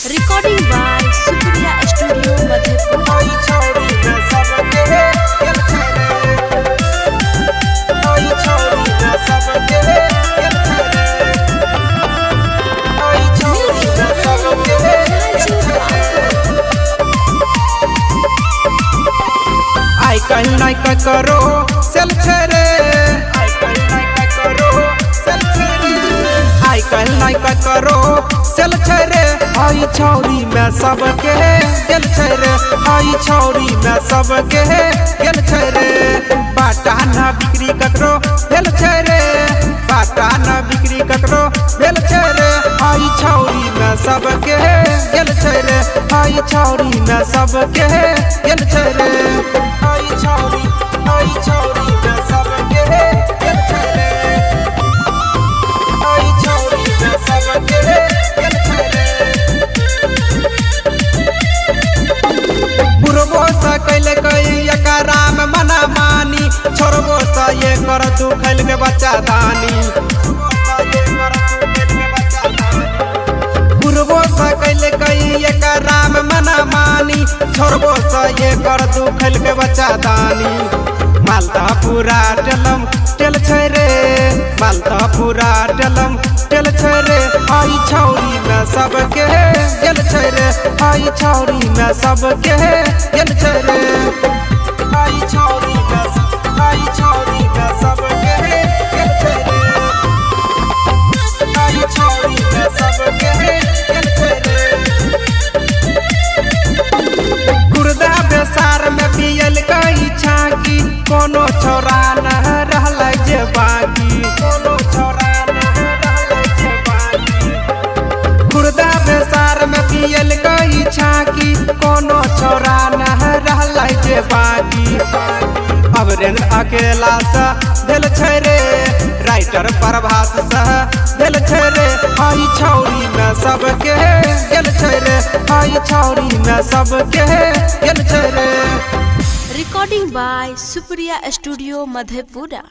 Recording by Supriya studio Madhepura. आई कल नहीं करो सेल छेरे, आई कल नहीं करो सेल छेरे, आई कल नहीं करो सेल छेरे। आई छौरी में सबके गेल छेरे, आई छौरी में सबके गेल छेरे। बाटा न बिक्री ककरो भेल छेरे, बाटा न बिक्री ककरो भेल छेरे। आई छौरी में सबके गेल छेरे, आई छौरी में सबके गेल छेरे। आई छौरी में सबके गेल छेरे, आई छौरी में सबके गेल छेरे। बुढ़बो सा कैले कई एकरा में मना मानी, छोड़बो सा ये कर तू खैल के बच्चा दानी। बुढ़बो सा कैले कई एकरा में मना मानी, छोड़बो सा ये कर तू खैल के बच्चा दानी। मालदा पूरा टलम टेल छेरे, मालदा पूरा टलम टेल छेरे। आई छौरी में सबके गेल छेरे, आई छौरी में सबके गेल छेरे। आई छौरी में सबके गेल छेरे, आई छौरी में सबके गेल छेरे। गुर्दा बेसार में पियल कई छाकी, कोनो छोरा न रहल जे बाकी, कोनो छोरा न रहल जे बाकी। गुर्दा बेसार में पियल कई छाकी, कोनो छोरा न रहल जे बाकी। अब रेन अकेला सा भेल छेरे, राइटर प्रभास सा भेल छेरे। आई छौरी में सबके गेल छेरे, आई छौरी में सबके गेल छेरे। Recording by Supriya studio Madhepura.